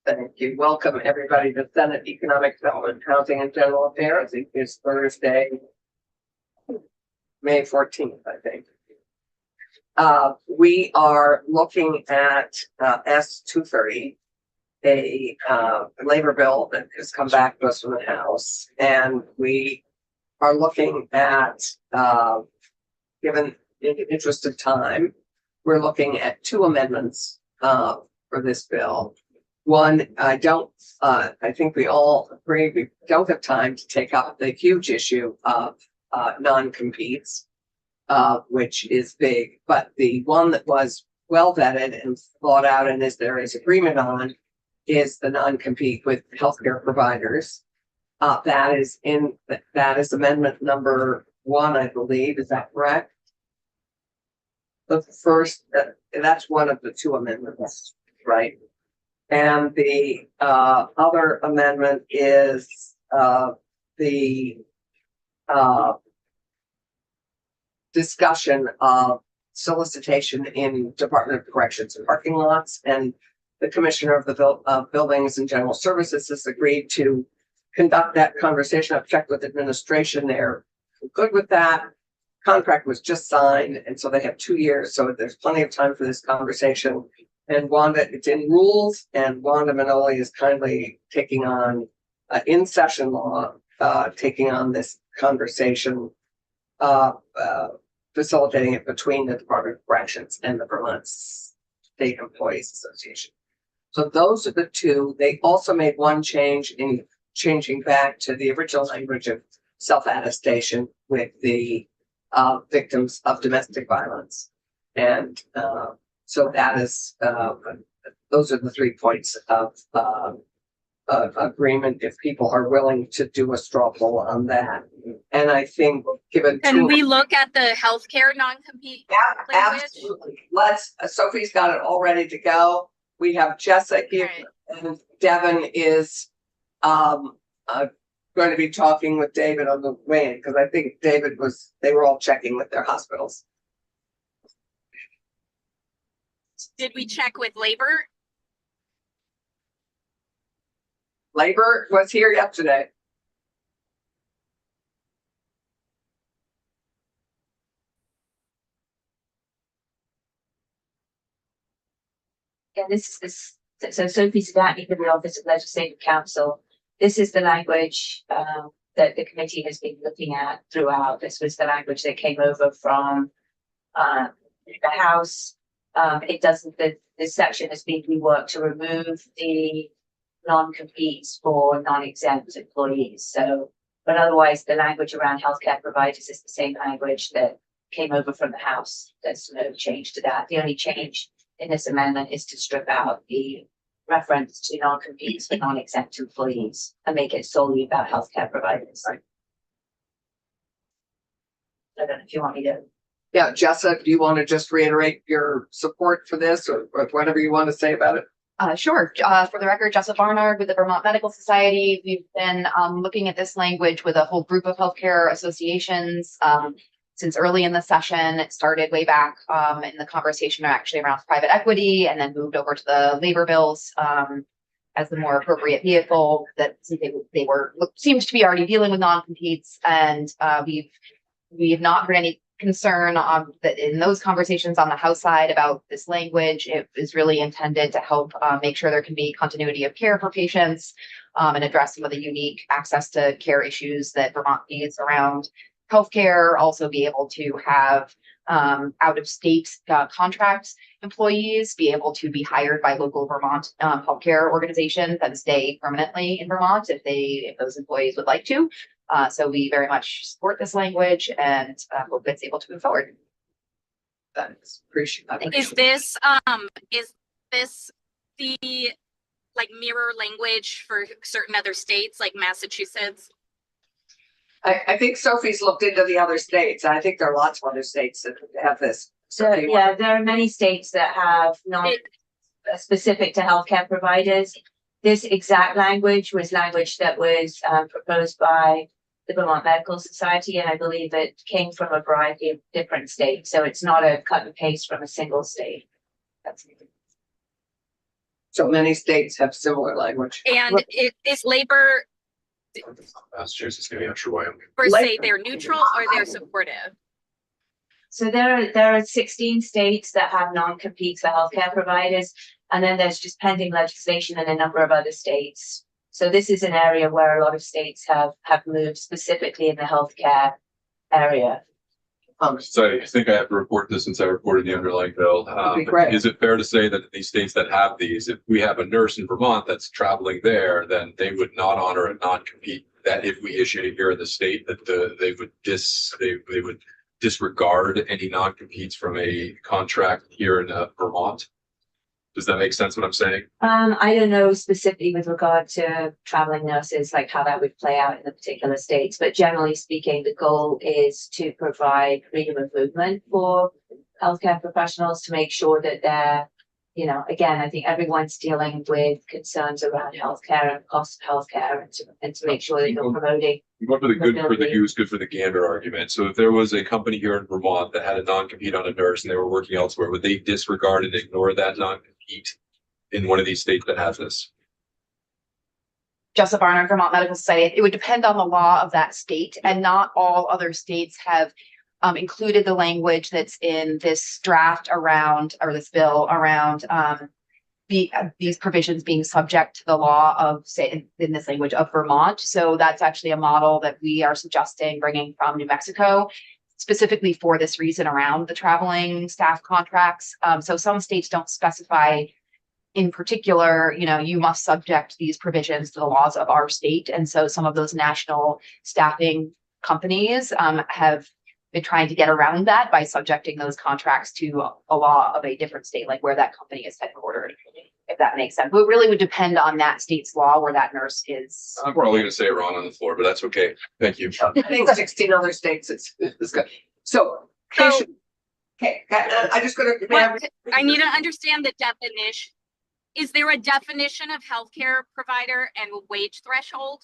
Thank you. Welcome everybody to Senate Economic Development, Housing and General Affairs. It is Thursday, May 14th, I think. We are looking at S-230, a labor bill that has come back to us from the House. And we are looking at, given the interest of time, we're looking at two amendments for this bill. One, I think we all agree we don't have time to take up the huge issue of non-competes, which is big, but the one that was well vetted and thought out and there is agreement on is the non-compete with healthcare providers. That is amendment number 1, I believe. Is that correct? The first, that's one of the two amendments, right? And the other amendment is the discussion of solicitation in Department of Corrections and parking lots. And the Commissioner of the Buildings and General Services has agreed to conduct that conversation. I've checked with administration. They're good with that. Contract was just signed, and so they have 2 years. So there's plenty of time for this conversation. And Wanda, it's in rules, and Wanda Manoli is kindly taking on in session law, taking on this conversation, facilitating it between the Department of Corrections and the Vermont State Employees Association. So those are the two. They also made one change in changing back to the original language of self-attestation with the victims of domestic violence. And so that is, those are the 3 points of agreement if people are willing to do a straw poll on that. And I think given— Can we look at the healthcare non-compete? Yeah, absolutely. Sophie's got it all ready to go. We have Jessa here, right. And Devin is going to be talking with David on the way in, because I think they were all checking with their hospitals. Did we check with labor? Labor was here yesterday. Yeah, so Sophie Sabatney from the Office of Legislative Counsel. This is the language that the committee has been looking at throughout. This was the language that came over from the House. This section has been reworked to remove the non-competes for non-exempt employees. So, but otherwise the language around healthcare providers is the same language that came over from the House. There's no change to that. The only change in this amendment is to strip out the reference to non-competes for non-exempt employees and make it solely about healthcare providers. Right. I don't know if you want me to. Yeah, Jessa, do you want to just reiterate your support for this or whatever you want to say about it? Sure. For the record, Jessa Barnard with the Vermont Medical Society. We've been looking at this language with a whole group of healthcare associations since early in the session. It started way back in the conversation actually around private equity, and then moved over to the labor bills as the more appropriate vehicle. That they seemed to be already dealing with non-competes, and we have not heard any concern that in those conversations on the House side about this language. It is really intended to help make sure there can be continuity of care for patients and address some of the unique access to care issues that Vermont needs around healthcare. Also be able to have out-of-state contract employees be able to be hired by local Vermont healthcare organizations and stay permanently in Vermont if those employees would like to. So we very much support this language and hope it's able to move forward. Thanks. Appreciate that. Is this the mirror language for certain other states like Massachusetts? I think Sophie's looked into the other states. I think there are lots of other states that have this. So yeah, there are many states that have not specific to healthcare providers. This exact language was language that was proposed by the Vermont Medical Society, and I believe it came from a variety of different states. So it's not a cut and paste from a single state. That's So many states have similar language. And is labor, Massachusetts, New Hampshire, Wyoming. or Like- say they're neutral or they're supportive? So there are 16 states that have non-competes for healthcare providers, and then there's just pending legislation in a number of other states. So this is an area where a lot of states have moved specifically in the healthcare area. So I think I have to report this since I reported the underlying bill. That'd be great. Is it fair to say that these states that have these, if we have a nurse in Vermont that's traveling there, then they would not honor a non-compete? That if we issued it here in the state, that they would disregard any non-competes from a contract here in Vermont? Does that make sense what I'm saying? I don't know specifically with regard to traveling nurses, like how that would play out in the particular states, but generally speaking, the goal is to provide freedom of movement for healthcare professionals to make sure that they're, you know, again, I think everyone's dealing with concerns around healthcare and cost of healthcare, and to make sure that you're promoting. What for the good for the goose, good for the gander argument. So if there was a company here in Vermont that had a non-compete on a nurse and they were working elsewhere, would they disregard and ignore that non-compete in one of these states that has this? Jessup Barnard, Vermont Medical Society, it would depend on the law of that state, and not all other states have included the language that's in this draft around, or this bill around these provisions being subject to the law of, say, in this language of Vermont. So that's actually a model that we are suggesting bringing from New Mexico, specifically for this reason around the traveling staff contracts. So some states don't specify in particular, you know, you must subject these provisions to the laws of our state. And so some of those national staffing companies have been trying to get around that by subjecting those contracts to a law of a different state, like where that company is headquartered, if that makes sense. But it really would depend on that state's law where that nurse is. I'm probably gonna say it wrong on the floor, but that's okay. Thank you. I think 16 other states, it's good. So, So- okay, I just gonna. What, I need to understand the definition. Is there a definition of healthcare provider and wage threshold?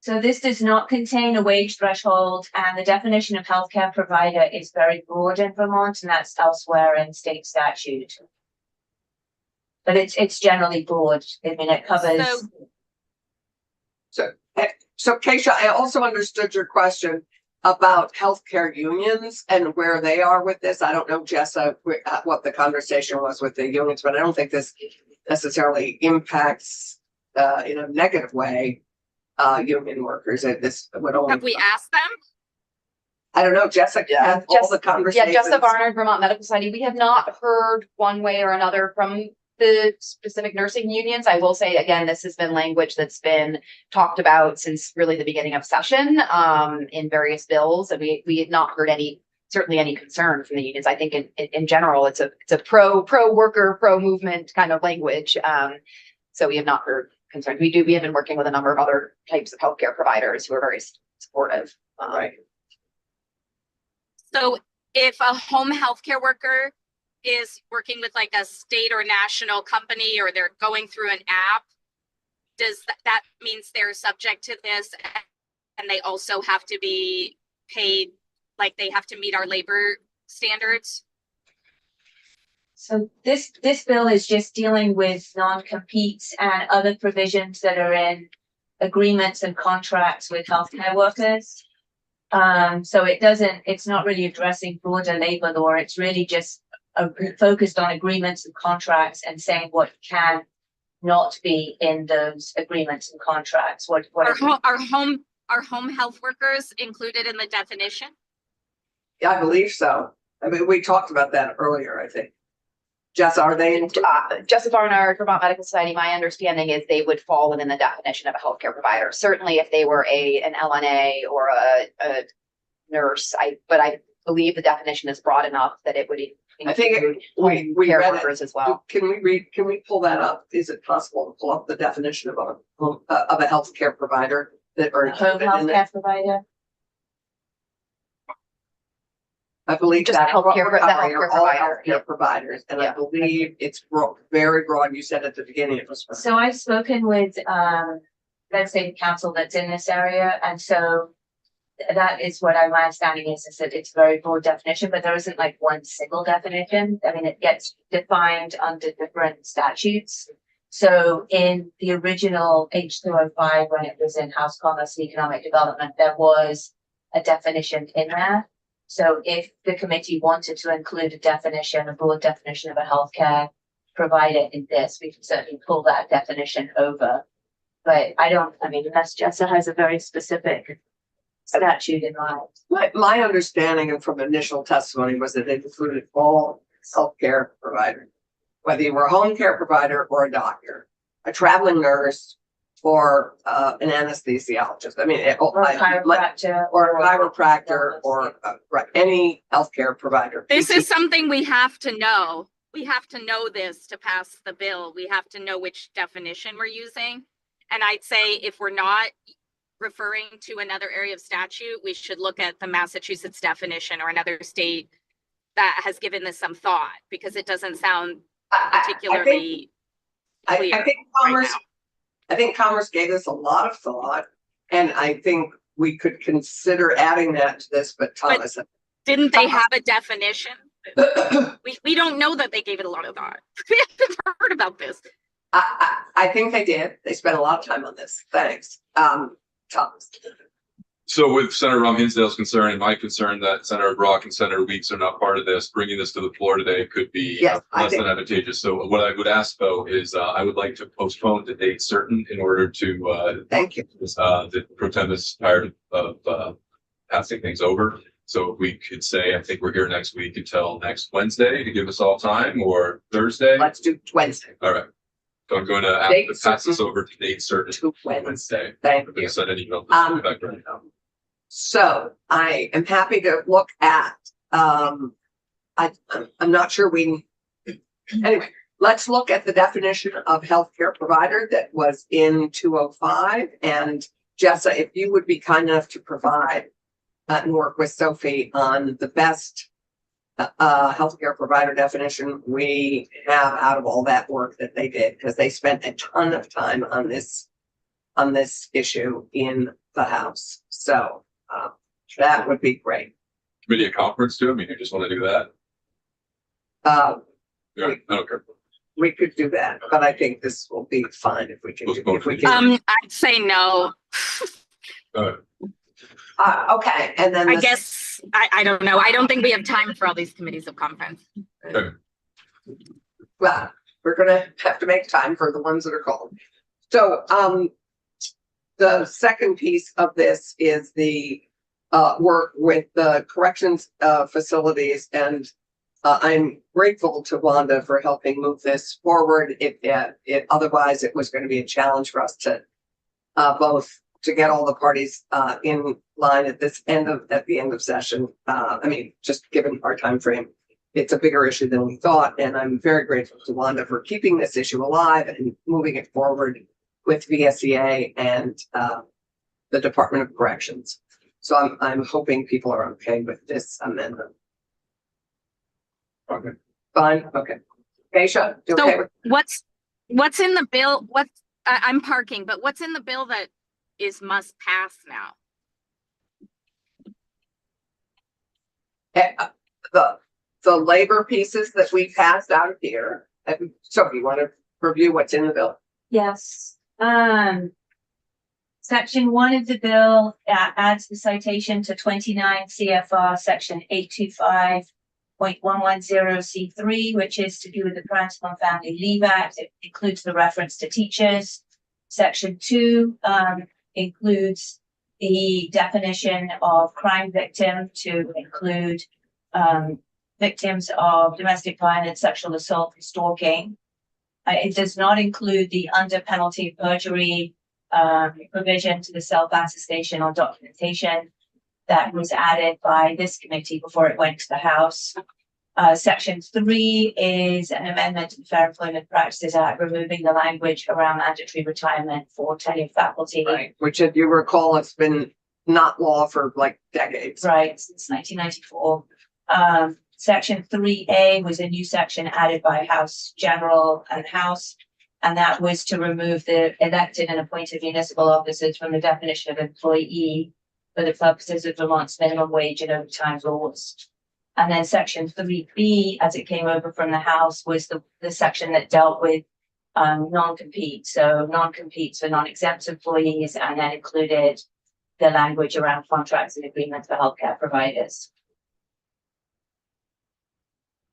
So this does not contain a wage threshold, and the definition of healthcare provider is very broad in Vermont, and that's elsewhere in state statute. But it's generally broad. I mean, it covers. So Keisha, I also understood your question about healthcare unions and where they are with this. I don't know, Jessa, what the conversation was with the unions, but I don't think this necessarily impacts in a negative way union workers. This would only. Have we asked them? I don't know, Jessica, had all the Yeah, conversations. Jessup Barnard, Vermont Medical Society. We have not heard one way or another from the specific nursing unions. I will say again, this has been language that's been talked about since really the beginning of session in various bills, and we had not heard certainly any concern from the unions. I think in general, it's a pro worker, pro movement kind of language. So we have not heard concern. We have been working with a number of other types of healthcare providers who are very supportive. Right. So if a home healthcare worker is working with like a state or national company, or they're going through an app, does that means they're subject to this, and they also have to be paid, like they have to meet our labor standards? So this bill is just dealing with non-competes and other provisions that are in agreements and contracts with healthcare workers. So it's not really addressing broader labor law. It's really just focused on agreements and contracts and saying what can not be in those agreements and contracts. Are home health workers included in the definition? Yeah, I believe so. I mean, we talked about that earlier, I think. Jess, are they in? Jessup Barnard, Vermont Medical Society, my understanding is they would fall within the definition of a healthcare provider. Certainly if they were an LNA or a nurse, but I believe the definition is broad enough that it would I think include we care read workers it. as well. Can we pull that up? Is it possible to pull up the definition of a healthcare provider that are home included in it? healthcare provider. I believe Just that healthcare- we're the covering healthcare all provider, healthcare providers, and I Yeah. believe it's very broad. You said at the beginning it was. So I've spoken with legislative council that's in this area, and so that is what my understanding is that it's a very broad definition, but there isn't like one single definition. I mean, it gets defined under different statutes. So in the original H205, when it was in House Commerce and Economic Development, there was a definition in there. So if the committee wanted to include a definition, a broad definition of a healthcare provider in this, we can certainly pull that definition over. But I mean, unless Jessa has a very specific statute in mind. My understanding and from initial testimony was that it included all healthcare providers, whether you were a home care provider or a doctor, a traveling nurse, or an anesthesiologist. I mean, Or a chiropractor. or a chiropractor, or any healthcare provider. This is something we have to know. We have to know this to pass the bill. We have to know which definition we're using. And I'd say if we're not referring to another area of statute, we should look at the Massachusetts definition or another state that has given this some thought, because it doesn't sound particularly clear. I think Commerce, now. I think Commerce gave this a lot of thought, and I think we could consider adding that to this, but Thomas. Didn't they have a definition? We don't know that they gave it a lot of thought. We haven't heard about this. I think they did. They spent a lot of time on this. Thanks. Thomas. So with Senator Hinsdale's concern and my concern that Senator Brock and Senator Weeks are not part of this, bringing this to the floor today could be Yes, I less think- than advantageous. So what I would ask though is I would like to postpone the date certain in order to Thank you. the pro tem is tired of passing things over. So if we could say, I think we're here next week until next Wednesday to give us all time, or Thursday. Let's do Wednesday. All right. So I'm going to ask Date to pass this certain. over to date certain To Wednesday. Wednesday. Thank I'm going you. to send an email. to this effect right now. So I am happy to look at, I'm not sure anyway, let's look at the definition of healthcare provider that was in 205. And Jessa, if you would be kind enough to provide and work with Sophie on the best healthcare provider definition we have out of all that work that they did, because they spent a ton of time on this issue in the House. So that would be great. Committee a conference too? I mean, you just want to do that? Yeah, I don't care. We could do that, but I think this will be fine if we can. If we can. I'd say no. Okay, and then I guess, I don't know. I don't think we have time for all these committees of conference. Okay. well, we're gonna have to make time for the ones that are called. So, the second piece of this is the work with the corrections facilities, and I'm grateful to Wanda for helping move this forward. Otherwise it was going to be a challenge for us to both to get all the parties in line at the end of session. I mean, just given our time frame, it's a bigger issue than we thought, and I'm very grateful to Wanda for keeping this issue alive and moving it forward with VSEA and the Department of Corrections. So I'm hoping people are okay with this amendment. Okay. Fine, okay. Keisha, you okay So with? what's in the bill? I'm parking, but what's in the bill that is must pass now? The labor pieces that we passed out of here. So you want to review what's in the bill? Yes. Section 1 of the bill adds the citation to 29 CFR section 825.110C3, which is to do with the Parental and Family Leave Act. It includes the reference to teachers. Section 2 includes the definition of crime victim to include victims of domestic violence, sexual assault, and stalking. It does not include the under penalty of perjury provision to the self-attestation on documentation that was added by this committee before it went to the House. Section 3 is an amendment to the Fair Employment Practices Act, removing the language around mandatory retirement for tenured faculty. Right. Which, if you recall, it's been not law for like decades. Right, since 1994. Section 3A was a new section added by House General and House, and that was to remove the elected and appointed municipal officers from the definition of employee. for the purposes of Vermont's minimum wage and overtime laws. And then section 3B, as it came over from the House, was the section that dealt with non-compete. So non-competes for non-exempt employees, and then included the language around contracts and agreements for healthcare providers.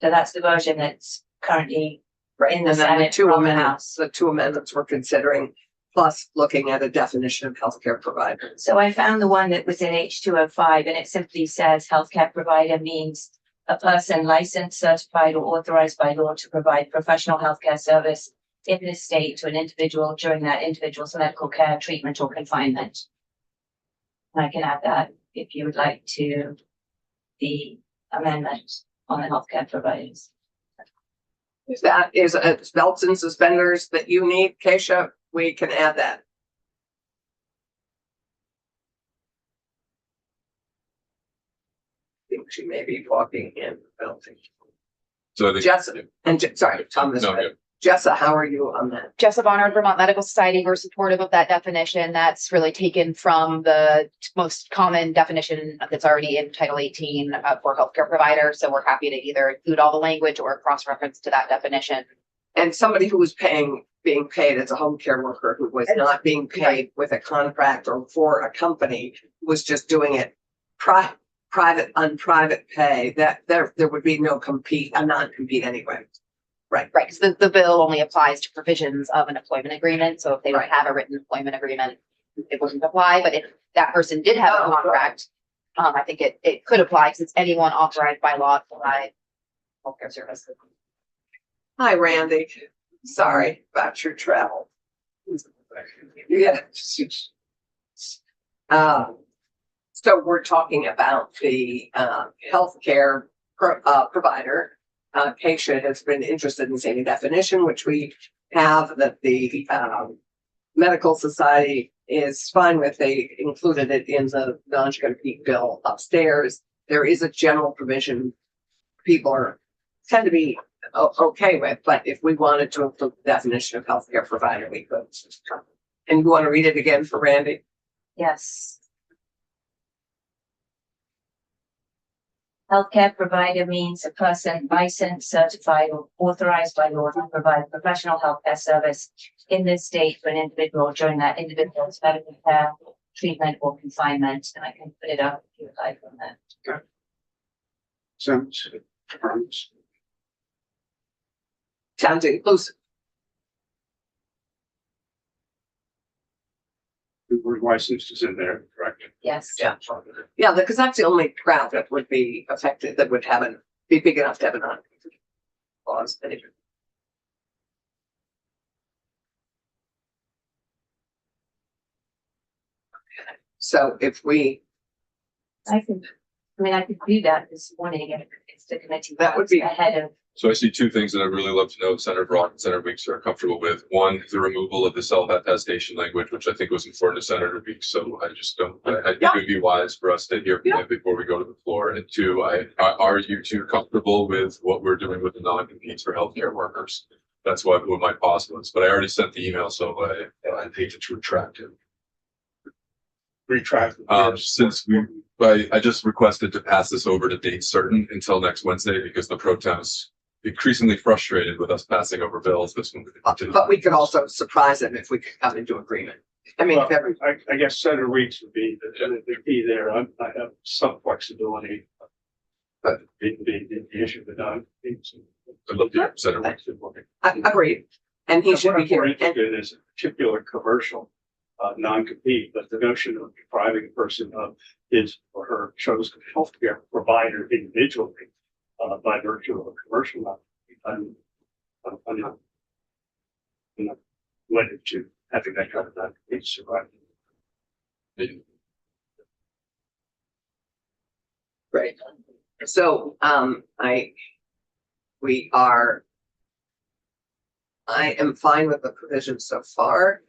So that's the version that's currently in the And then Senate from the House. the two amendments we're considering, plus looking at a definition of healthcare provider. So I found the one that was in H205, and it simply says healthcare provider means a person licensed, certified, or authorized by law to provide professional healthcare service in this state to an individual during that individual's medical care, treatment, or confinement. And I can add that if you would like to the amendment on the healthcare providers. If that is a belts and suspenders that you need, Keisha, we can add that. I think she may be walking in. So I think. Jessa, and sorry, Thomas. No, yeah. Jessa, how are you on that? Jessa Barnard, Vermont Medical Society, we're supportive of that definition. That's really taken from the most common definition that's already in Title 18 for healthcare provider. So we're happy to either include all the language or cross-reference to that definition. And somebody who was being paid as a home care worker who was not being paid with a contract or for a company, was just doing it private, unprivate pay, that there would be no a non-compete anyway. Right. Right, because the bill only applies to provisions of an employment agreement. So if they don't Right. have a written employment agreement, it wouldn't apply. But if that person did have a Oh, contract, I think it could apply because it's anyone authorized by law to provide healthcare services. Hi, Randy. Sorry about your travel. Yeah. So we're talking about the healthcare provider. Keisha has been interested in seeing a definition, which we have, that the medical society is fine with. They included it in the non-compete bill upstairs. There is a general provision people tend to be okay with, but if we wanted to include the definition of healthcare provider, we could. And you want to read it again for Randy? Yes. Healthcare provider means a person licensed, certified, or authorized by law to provide professional healthcare service in this state for an individual during that individual's medical care, treatment, or confinement. And I can put it up if you would like on that. Sounds inclusive. The word licensed is in there, correct? Yes. Yeah, because that's the only crowd that would be affected, that would be big enough to have a non-compete clause. Anyway. So if we, I could do that this morning if the committee That would wants be- ahead of. So I see two things that I'd really love to know Senator Brock and Senator Weeks are comfortable with. One, the removal of the self-attestation language, which I think was important to Senator Weeks. So I just don't, I think it'd be wise for us to hear from him before we go to the floor. And two, are you two comfortable with what we're doing with the non-competes for healthcare workers? That's what my pause was, but I already sent the email, so I hate to retract it. Retract. Since I just requested to pass this over to date certain until next Wednesday because the pro tem's increasingly frustrated with us passing over bills. This one. but we could also surprise them if we could come into agreement. I mean, if every, I guess Senator Weeks would be the key there. I have some flexibility. But the issue of the non-competes. I'd love to hear Senator Weeks. agreed. And he should be What I'm more here. And interested is a particular commercial non-compete, but the notion of depriving a person of his or her chosen healthcare provider individually by virtue of a commercial non-compete, I'm not wedded to having that kind of non-compete survive. Great. So, I am fine with the provision so far,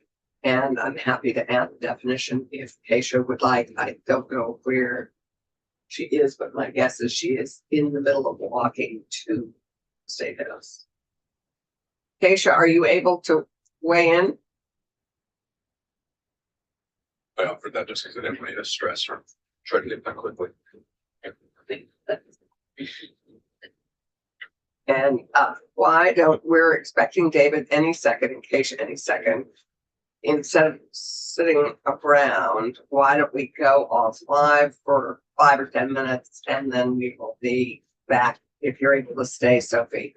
and I'm happy to add the definition if Keisha would like. I don't know where she is, but my guess is she is in the middle of walking to State House. Keisha, are you able to weigh in? I offered that just because I didn't want you to stress or try to get that quickly. And why don't, we're expecting David any second, in case any second. Instead of sitting around, why don't we go off live for 5 or 10 minutes and then we will be back if you're able to stay, Sophie.